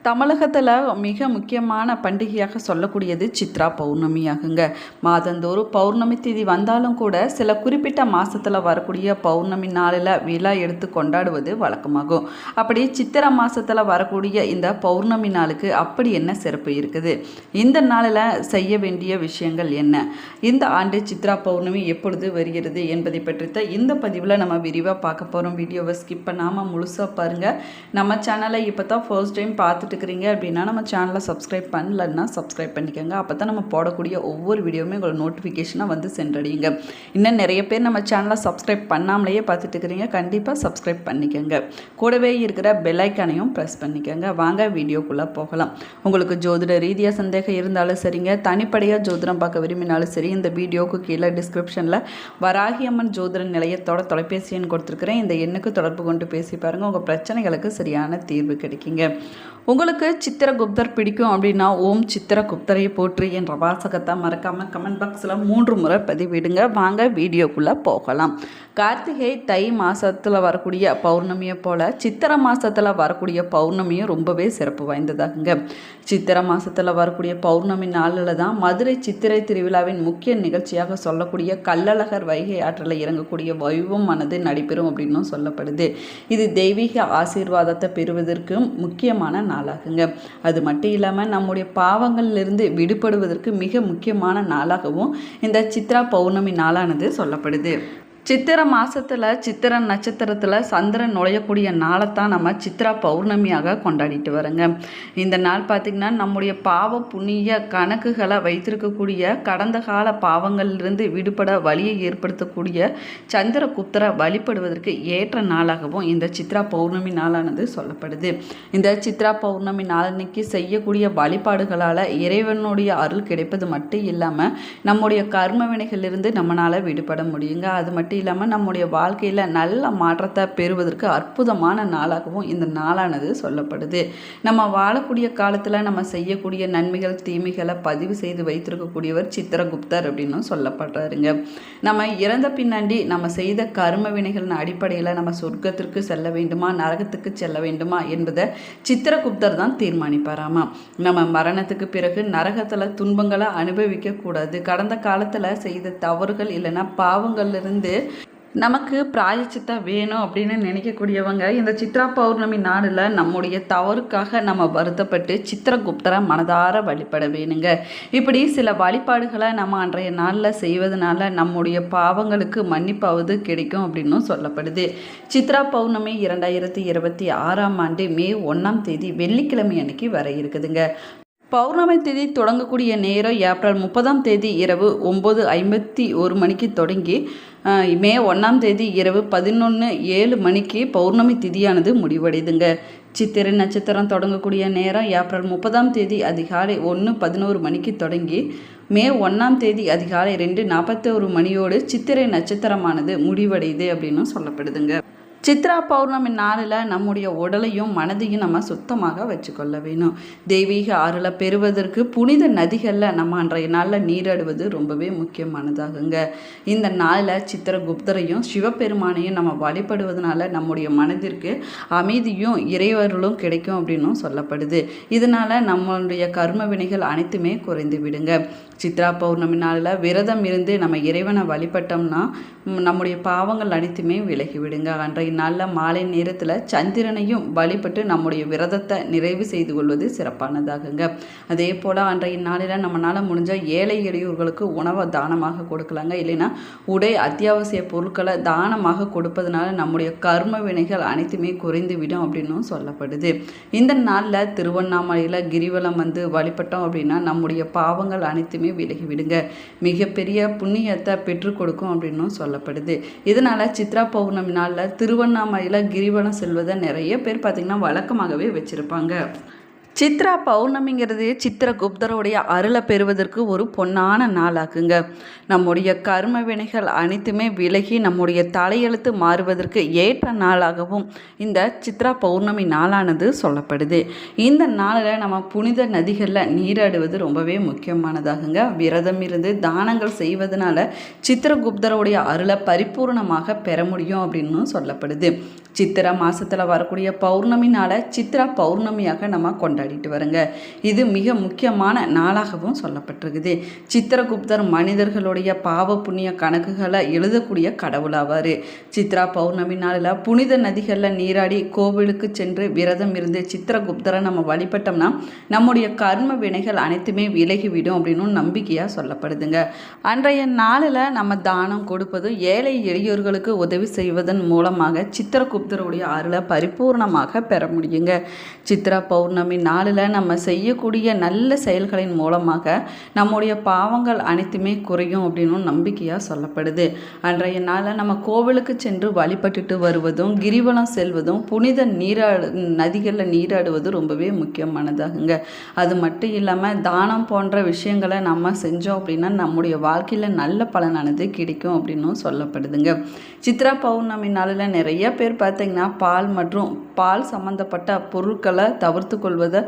தமிழகத்தில் மிக முக்கியமான பண்டிகையாக சொல்லக்கூடியது சித்ரா பௌர்ணமி ஆகுங்க. மாதந்தோறும் பௌர்ணமி தேதி வந்தாலும் கூட சில குறிப்பிட்ட மாதத்தில் வரக்கூடிய பௌர்ணமி நாளில் விழா எடுத்து கொண்டாடுவது வழக்கமாகும். அப்படி சித்திரை மாதத்தில் வரக்கூடிய இந்த பௌர்ணமி நாளுக்கு அப்படி என்ன சிறப்பு இருக்குது? இந்த நாளில் செய்ய வேண்டிய விஷயங்கள் என்ன? இந்த ஆண்டு சித்ரா பௌர்ணமி எப்பொழுது வருகிறது என்பதை பற்றி இந்த பதிவில் நம்ம விரிவாக பார்க்க போகிறோம். வீடியோவை ஸ்கிப் பண்ணாமல் முழுசாக பாருங்கள். நம்ம சேனலை இப்போ தான் ஃபர்ஸ்ட் டைம் பார்த்துட்டு இருக்கிறீங்க அப்படின்னா நம்ம சேனலை சப்ஸ்கிரைப் பண்ணலன்னா சப்ஸ்கிரைப் பண்ணிக்கோங்க. அப்போ தான் நம்ம போடக்கூடிய ஒவ்வொரு வீடியோவுமே உங்களுக்கு நோட்டிஃபிகேஷனாக வந்து சென்றடையுங்க. இன்னும் நிறைய பேர் நம்ம சேனலை சப்ஸ்கிரைப் பண்ணாமலேயே பார்த்துட்டு இருக்கிறீங்க. கண்டிப்பாக சப்ஸ்கிரைப் பண்ணிக்கோங்க. கூடவே இருக்கிற பெல் ஐக்கானையும் ப்ரெஸ் பண்ணிக்கோங்க. வாங்க வீடியோக்குள்ளே போகலாம். உங்களுக்கு ஜோதிட ரீதியாக சந்தேகம் இருந்தாலும் சரிங்க, தனிப்படையாக ஜோதிடம் பார்க்க விரும்பினாலும் சரி, இந்த வீடியோவுக்கு கீழே டிஸ்கிரிப்ஷனில் வராகி அம்மன் ஜோதிட நிலையத்தோட தொலைபேசி எண் கொடுத்துருக்குறேன். இந்த எண்ணுக்கு தொடர்பு கொண்டு பேசி பாருங்கள். உங்கள் பிரச்சனைகளுக்கு சரியான தீர்வு கிடைக்குங்க. உங்களுக்கு சித்திரகுப்தர் பிடிக்கும் அப்படின்னா ஓம் சித்திரகுப்தரை போற்றி என்ற வாசகத்தை மறக்காமல் கமெண்ட் பாக்ஸில் 3 முறை பதிவிடுங்க. வாங்க வீடியோக்குள்ளே போகலாம். கார்த்திகை தை மாதத்தில் வரக்கூடிய பௌர்ணமியை போல் சித்திரை மாதத்தில் வரக்கூடிய பௌர்ணமியும் ரொம்பவே சிறப்பு வாய்ந்ததாகுங்க. சித்திரை மாதத்தில் வரக்கூடிய பௌர்ணமி நாளில் தான் மதுரை சித்திரை திருவிழாவின் முக்கிய நிகழ்ச்சியாக சொல்லக்கூடிய கள்ளழகர் வைகை ஆற்றில் இறங்கக்கூடிய வைபவமானது நடைபெறும் அப்படின்னும் சொல்லப்படுது. இது தெய்வீக ஆசீர்வாதத்தை பெறுவதற்கு முக்கியமான நாளாகுங்க. அது மட்டும் இல்லாமல் நம்முடைய பாவங்களிலிருந்து விடுபடுவதற்கு மிக முக்கியமான நாளாகவும் இந்த சித்ரா பௌர்ணமி நாளானது சொல்லப்படுது. சித்திரை மாதத்தில் சித்திரை நட்சத்திரத்தில் சந்திரன் நுழையக்கூடிய நாளைத்தான் நம்ம சித்ரா பௌர்ணமியாக கொண்டாடிட்டு வரோங்க. இந்த நாள் பார்த்திங்கன்னா நம்முடைய பாவ புண்ணிய கணக்குகளை வைத்திருக்கக்கூடிய கடந்த கால பாவங்களிலிருந்து விடுபட வழியை ஏற்படுத்தக்கூடிய சந்திரகுப்தரை வழிபடுவதற்கு ஏற்ற நாளாகவும் இந்த சித்ரா பௌர்ணமி நாளானது சொல்லப்படுது. இந்த சித்ரா பௌர்ணமி நாளன்னைக்கு செய்யக்கூடிய வழிபாடுகளால் இறைவனுடைய அருள் கிடைப்பது மட்டும் இல்லாமல் நம்முடைய கர்ம வினைகளிலிருந்து நம்மளால் விடுபட முடியுங்க. அது மட்டும் இல்லாமல் நம்முடைய வாழ்க்கையில் நல்ல மாற்றத்தை பெறுவதற்கு அற்புதமான நாளாகவும் இந்த நாளானது சொல்லப்படுது. நம்ம வாழக்கூடிய காலத்தில் நம்ம செய்யக்கூடிய நன்மைகள் தீமைகளை பதிவு செய்து வைத்திருக்கக்கூடியவர் சித்திரகுப்தர் அப்படின்னு சொல்லப்படுறாருங்க. நம்ம இறந்த பின்னாடி நம்ம செய்த கர்ம வினைகளின் அடிப்படையில் நம்ம சொர்க்கத்திற்கு செல்ல வேண்டுமா நரகத்துக்கு செல்ல வேண்டுமா என்பதை சித்திரகுப்தர் தான் தீர்மானிப்பாராமா. நம்ம மரணத்துக்கு பிறகு நரகத்தில் துன்பங்களை அனுபவிக்க கூடாது. கடந்த காலத்தில் செய்த தவறுகள் இல்லைன்னா பாவங்கள்லிருந்து நமக்கு பிராயச்சித்தம் வேணும் அப்படின்னு நினைக்கக்கூடியவங்க இந்த சித்ரா பௌர்ணமி நாளில் நம்முடைய தவறுக்காக நம்ம வருத்தப்பட்டு சித்திரகுப்தரை மனதார வழிபட வேணுங்க. இப்படி சில வழிபாடுகளை நம்ம அன்றைய நாளில் செய்வதனால நம்முடைய பாவங்களுக்கு மன்னிப்பாவது கிடைக்கும் அப்படின்னும் சொல்லப்படுது. சித்ரா பௌர்ணமி 2026ஆம் ஆண்டு மே 1ஆம் தேதி வெள்ளிக்கிழமை அன்னைக்கு வர இருக்குதுங்க. பௌர்ணமி தேதி தொடங்கக்கூடிய நேரம் ஏப்ரல் 30ஆம் தேதி இரவு 9:51 மணிக்கு தொடங்கி மே 1ஆம் தேதி இரவு 11:07 மணிக்கு பௌர்ணமி திதியானது முடிவடைதுங்க. சித்திரை நட்சத்திரம் தொடங்கக்கூடிய நேரம் ஏப்ரல் 30ஆம் தேதி அதிகாலை 1:11 மணிக்கு தொடங்கி மே 1ஆம் தேதி அதிகாலை 2:41 மணியோடு சித்திரை நட்சத்திரமானது முடிவடையுது அப்படின்னு சொல்லப்படுதுங்க. சித்ரா பௌர்ணமி நாளில் நம்முடைய உடலையும் மனதையும் நம்ம சுத்தமாக வச்சுக்கொள்ள வேணும். தெய்வீக அருளை பெறுவதற்கு புனித நதிகளில் நம்ம அன்றைய நாளில் நீராடுவது ரொம்பவே முக்கியமானதாகுங்க. இந்த நாளில் சித்திரகுப்தரையும் சிவபெருமானையும் நம்ம வழிபடுவதனால நம்முடைய மனதிற்கு அமைதியும் இறைவர்களும் கிடைக்கும் அப்படின்னும் சொல்லப்படுது. இதனால் நம்மளுடைய கர்ம வினைகள் அனைத்துமே குறைந்து விடுங்க. சித்ரா பௌர்ணமி நாளில் விரதம் இருந்து நம்ம இறைவனை வழிபட்டோம்னா நம்முடைய பாவங்கள் அனைத்துமே விலகி விடுங்க. அன்றைய நாளில் மாலை நேரத்தில் சந்திரனையும் வழிபட்டு நம்முடைய விரதத்தை நிறைவு செய்து கொள்வது சிறப்பானதாகுங்க. அதே போல் அன்றைய நாளில் நம்மளால் முடிஞ்ச ஏழை எளியோர்களுக்கு உணவை தானமாக கொடுக்கலாங்க. இல்லைன்னா உடை அத்தியாவசிய பொருட்களை தானமாக கொடுப்பதனால நம்முடைய கர்ம வினைகள் அனைத்துமே குறைந்து விடும் அப்படின்னும் சொல்லப்படுது. இந்த நாளில் திருவண்ணாமலையில் கிரிவலம் வந்து வழிபட்டோம் அப்படின்னா நம்முடைய பாவங்கள் அனைத்துமே விலகி விடுங்க. மிகப்பெரிய புண்ணியத்தை பெற்றுக் கொடுக்கும் அப்படின்னும் சொல்லப்படுது. இதனால் சித்ரா பௌர்ணமி நாளில் திருவண்ணாமலையில் கிரிவலம் செல்வதை நிறைய பேர் பார்த்திங்கன்னா வழக்கமாகவே வச்சுருப்பாங்க. சித்ரா பௌர்ணமிங்கிறது சித்திரகுப்தருடைய அருளை பெறுவதற்கு ஒரு பொன்னான நாளாகுங்க. நம்முடைய கர்ம வினைகள் அனைத்துமே விலகி நம்முடைய தலையெழுத்து மாறுவதற்கு ஏற்ற நாளாகவும் இந்த சித்ரா பௌர்ணமி நாளானது சொல்லப்படுது. இந்த நாளில் நம்ம புனித நதிகளில் நீராடுவது ரொம்பவே முக்கியமானதாகுங்க. விரதம் இருந்து தானங்கள் செய்வதனால சித்திரகுப்தருடைய அருளை பரிபூர்ணமாக பெற முடியும் அப்படின்னு சொல்லப்படுது. சித்திரை மாதத்தில் வரக்கூடிய பௌர்ணமி நாளை சித்ரா பௌர்ணமியாக நம்ம கொண்டாடிட்டு வருங்க. இது மிக முக்கியமான நாளாகவும் சொல்லப்பட்டிருக்குது. சித்திரகுப்தர் மனிதர்களுடைய பாவ புண்ணிய கணக்குகளை எழுதக்கூடிய கடவுளாவார். சித்ரா பௌர்ணமி நாளில் புனித நதிகளில் நீராடி கோவிலுக்கு சென்று விரதம் இருந்து சித்திரகுப்தரை நம்ம வழிபட்டோம்னா நம்முடைய கர்ம வினைகள் அனைத்துமே விலகிவிடும் அப்படின்னு நம்பிக்கையாக சொல்லப்படுதுங்க. அன்றைய நாளில் நம்ம தானம் கொடுப்பது, ஏழை எளியோர்களுக்கு உதவி செய்வதன் மூலமாக சித்திரகுப்தருடைய அருளை பரிபூர்ணமாக பெற முடியுங்க. சித்ரா பௌர்ணமி நாளில் நம்ம செய்யக்கூடிய நல்ல செயல்களின் மூலமாக நம்முடைய பாவங்கள் அனைத்துமே குறையும் அப்படின்னு நம்பிக்கையாக சொல்லப்படுது. அன்றைய நாளில் நம்ம கோவிலுக்கு சென்று வழிபட்டுட்டு வருவதும், கிரிவலம் செல்வதும், புனித நதிகளில் நீராடுவது ரொம்பவே முக்கியமானதாகுங்க. அது மட்டும் இல்லாமல் தானம் போன்ற விஷயங்களை நம்ம செஞ்சோம் அப்படின்னா நம்முடைய வாழ்க்கையில் நல்ல பலனானது கிடைக்கும் அப்படின்னும் சொல்லப்படுதுங்க. சித்ரா பௌர்ணமி நாளில் நிறைய பேர் பார்த்திங்கன்னா பால் மற்றும் பால் சம்மந்தப்பட்ட பொருட்களை தவிர்த்து கொள்வதை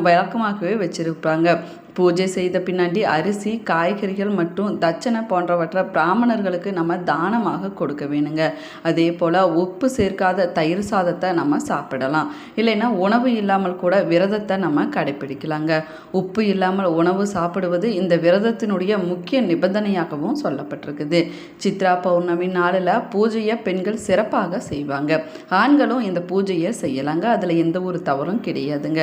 வழக்கமாகவே வச்சுருப்பாங்க. பூஜை செய்த பின்னாடி அரிசி, காய்கறிகள் மற்றும் தட்சணை போன்றவற்றை பிராமணர்களுக்கு நம்ம தானமாக கொடுக்க வேணுங்க. அதே போல் உப்பு சேர்க்காத தயிர் சாதத்தை நம்ம சாப்பிடலாம். இல்லைன்னா உணவு இல்லாமல் கூட விரதத்தை நம்ம கடைப்பிடிக்கலாங்க. உப்பு இல்லாமல் உணவு சாப்பிடுவது இந்த விரதத்தினுடைய முக்கிய நிபந்தனையாகவும் சொல்லப்பட்டிருக்குது. சித்ரா பௌர்ணமி நாளில் பூஜையை பெண்கள் சிறப்பாக செய்வாங்க. ஆண்களும் இந்த பூஜையை செய்யலாங்க. அதில் எந்த ஒரு தவறும் கிடையாதுங்க.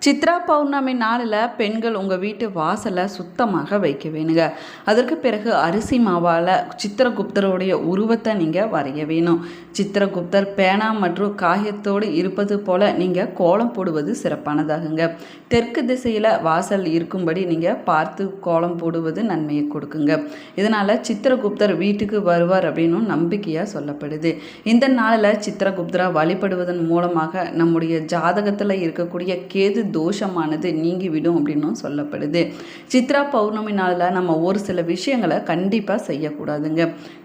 சித்ரா பௌர்ணமி நாளில் பெண்கள் உங்கள் வீட்டு வாசலை சுத்தமாக வைக்க வேணுங்க. அதற்கு பிறகு அரிசி மாவால் சித்திரகுப்தருடைய உருவத்தை நீங்கள் வரைய வேணும். சித்திரகுப்தர் பேனா மற்றும் காயத்தோடு இருப்பது போல் நீங்கள் கோலம் போடுவது சிறப்பானதாகுங்க. தெற்கு திசையில் வாசல் இருக்கும்படி நீங்கள் பார்த்து கோலம் போடுவது நன்மையை கொடுக்குங்க. இதனால் சித்திரகுப்தர் வீட்டுக்கு வருவார் அப்படின்னு நம்பிக்கையாக சொல்லப்படுது. இந்த நாளில் சித்திரகுப்தரை வழிபடுவதன் மூலமாக நம்முடைய ஜாதகத்தில் இருக்கக்கூடிய கேது தோஷமானது நீங்கிவிடும் அப்படின்னும் சொல்லப்படுது. சித்ரா பௌர்ணமி நாளில் நம்ம ஒரு சில விஷயங்களை கண்டிப்பாக செய்யக்கூடாதுங்க.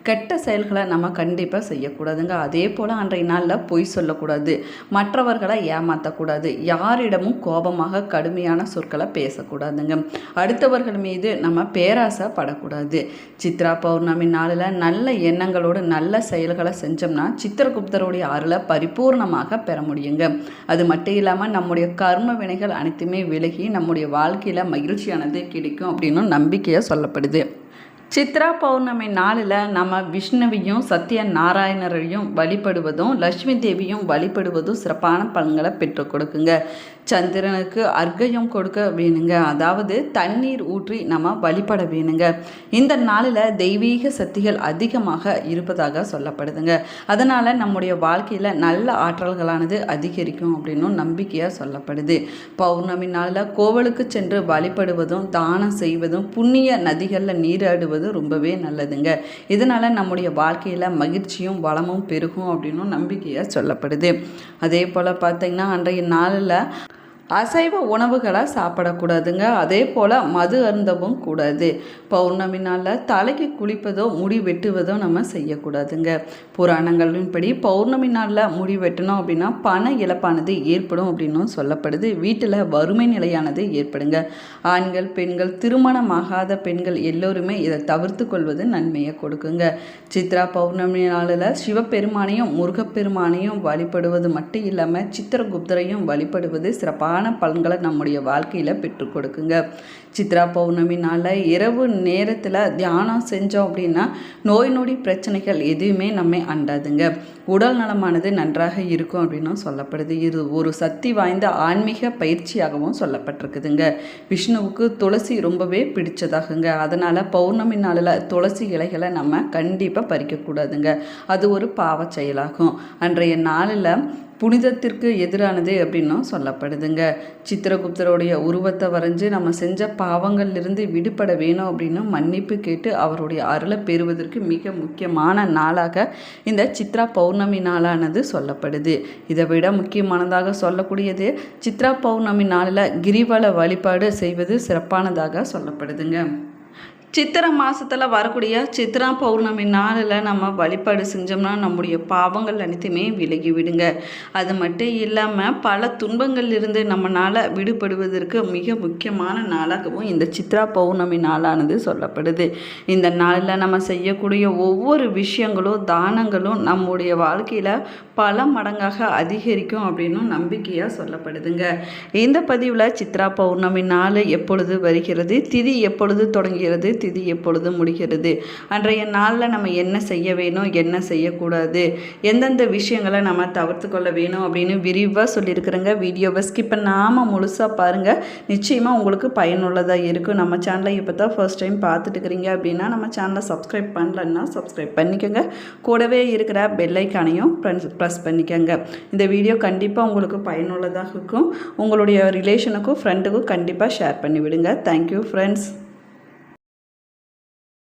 கெட்ட செயல்களை நம்ம கண்டிப்பாக செய்யக்கூடாதுங்க. அதே போல் அன்றைய நாளில் பொய் சொல்லக்கூடாது, மற்றவர்களை ஏமாற்றக்கூடாது, யாரிடமும் கோபமாக கடுமையான சொற்களை பேசக்கூடாதுங்க. அடுத்தவர்கள் மீது நம்ம பேராசைப்படக்கூடாது. சித்ரா பௌர்ணமி நாளில் நல்ல எண்ணங்களோடு நல்ல செயல்களை செஞ்சோம்னா சித்திரகுப்தருடைய அருளை பரிபூர்ணமாக பெற முடியுங்க. அது மட்டும் இல்லாமல் நம்முடைய கர்ம வினைகள் அனைத்துமே விலகி நம்முடைய வாழ்க்கையில் மகிழ்ச்சியானது கிடைக்கும் அப்படின்னு நம்பிக்கையாக சொல்லப்படுது. சித்ரா பௌர்ணமி நாளில் நம்ம விஷ்ணுவையும் சத்ய நாராயணரையும் வழிபடுவதும் லட்சுமி தேவியும் வழிபடுவதும் சிறப்பான பலன்களை பெற்றுக் கொடுக்குங்க. சந்திரனுக்கு அர்க்கயம் கொடுக்க வேணுங்க. அதாவது தண்ணீர் ஊற்றி நம்ம வழிபட வேணுங்க. இந்த நாளில் தெய்வீக சக்திகள் அதிகமாக இருப்பதாக சொல்லப்படுதுங்க. அதனால் நம்முடைய வாழ்க்கையில் நல்ல ஆற்றல்களானது அதிகரிக்கும் அப்படின்னும் நம்பிக்கையாக சொல்லப்படுது. பௌர்ணமி நாளில் கோவிலுக்கு சென்று வழிபடுவதும், தானம் செய்வதும், புண்ணிய நதிகளில் நீராடுவதும் ரொம்பவே நல்லதுங்க. இதனால் நம்முடைய வாழ்க்கையில் மகிழ்ச்சியும் வளமும் பெருகும் அப்படின்னும் நம்பிக்கையாக சொல்லப்படுது. அதே போல் பார்த்திங்கன்னா அன்றைய நாளில் அசைவ உணவுகளை சாப்பிடக்கூடாதுங்க. அதே போல் மது அருந்தவும் கூடாது. பௌர்ணமி நாளில் தலைக்கு குளிப்பதோ முடி வெட்டுவதோ நம்ம செய்யக்கூடாதுங்க. புராணங்களின்படி பௌர்ணமி நாளில் முடி வெட்டணும் அப்படின்னா பண இழப்பானது ஏற்படும் அப்படின்னும் சொல்லப்படுது. வீட்டில் வறுமை நிலையானது ஏற்படுங்க. ஆண்கள், பெண்கள், திருமணமாகாத பெண்கள் எல்லோருமே இதை தவிர்த்து கொள்வது நன்மையை கொடுக்குங்க. சித்ரா பௌர்ணமி நாளில் சிவபெருமானையும் முருகப்பெருமானையும் வழிபடுவது மட்டும் இல்லாமல் சித்திரகுப்தரையும் வழிபடுவது சிறப்பான பலன்களை நம்முடைய வாழ்க்கையில் பெற்றுக் கொடுக்குங்க. சித்ரா பௌர்ணமி நாளில் இரவு நேரத்தில் தியானம் செஞ்சோம் அப்படின்னா நோய் நொடி பிரச்சனைகள் எதுவுமே நம்ம அண்டாதுங்க. உடல் நலமானது நன்றாக இருக்கும் அப்படின்னும் சொல்லப்படுது. இது ஒரு சக்தி வாய்ந்த ஆன்மீக பயிற்சியாகவும் சொல்லப்பட்டிருக்குதுங்க. விஷ்ணுவுக்கு துளசி ரொம்பவே பிடிச்சதாகுங்க. அதனால் பௌர்ணமி நாளில் துளசி இலைகளை நம்ம கண்டிப்பாக பறிக்கக்கூடாதுங்க. அது ஒரு பாவ செயலாகும். அன்றைய நாளில் புனிதத்திற்கு எதிரானது அப்படின்னும் சொல்லப்படுதுங்க. சித்திரகுப்தருடைய உருவத்தை வரைஞ்சு நம்ம செஞ்ச பாவங்கள்லிருந்து விடுபட வேணும் அப்படின்னு மன்னிப்பு கேட்டு அவருடைய அருளை பெறுவதற்கு மிக முக்கியமான நாளாக இந்த சித்ரா பௌர்ணமி நாளானது சொல்லப்படுது. இதை விட முக்கியமானதாக சொல்லக்கூடியது சித்ரா பௌர்ணமி நாளில் கிரிவல வழிபாடு செய்வது சிறப்பானதாக சொல்லப்படுதுங்க. சித்திரை மாதத்தில் வரக்கூடிய சித்ரா பௌர்ணமி நாளில் நம்ம வழிபாடு செஞ்சோம்னா நம்முடைய பாவங்கள் அனைத்துமே விலகி விடுங்க. அது மட்டும் இல்லாமல் பல துன்பங்கள் இருந்து நம்மளால் விடுபடுவதற்கு மிக முக்கியமான நாளாகவும் இந்த சித்ரா பௌர்ணமி நாளானது சொல்லப்படுது. இந்த நாளில் நம்ம செய்யக்கூடிய ஒவ்வொரு விஷயங்களும் தானங்களும் நம்முடைய வாழ்க்கையில் பல மடங்காக அதிகரிக்கும் அப்படின்னு நம்பிக்கையாக சொல்லப்படுதுங்க. இந்த பதிவில் சித்ரா பௌர்ணமி நாள் எப்பொழுது வருகிறது, திதி எப்பொழுது தொடங்குகிறது, திதி எப்பொழுது முடிகிறது, அன்றைய நாளில் நம்ம என்ன செய்ய வேணும், என்ன செய்யக்கூடாது, எந்தெந்த விஷயங்களை நம்ம தவிர்த்து கொள்ள வேணும் அப்படின்னு விரிவாக சொல்லியிருக்கிறேங்க. வீடியோவை ஸ்கிப் பண்ணாமல் முழுசாக பாருங்கள். நிச்சயமாக உங்களுக்கு பயனுள்ளதாக இருக்கும். நம்ம சேனலை இப்போ தான் ஃபர்ஸ்ட் டைம் பார்த்துட்டு இருக்கிறீங்க அப்படின்னா நம்ம சேனலை சப்ஸ்கிரைப் பண்ணலன்னா சப்ஸ்கிரைப் பண்ணிக்கோங்க. கூடவே இருக்கிற பெல்லைக்கானையும் ப்ரெஸ் பண்ணிக்கோங்க. இந்த வீடியோ கண்டிப்பாக உங்களுக்கு பயனுள்ளதாக இருக்கும். உங்களுடைய ரிலேஷனுக்கும் ஃப்ரெண்டுக்கும் கண்டிப்பாக ஷேர் பண்ணி விடுங்க. Thank you friends.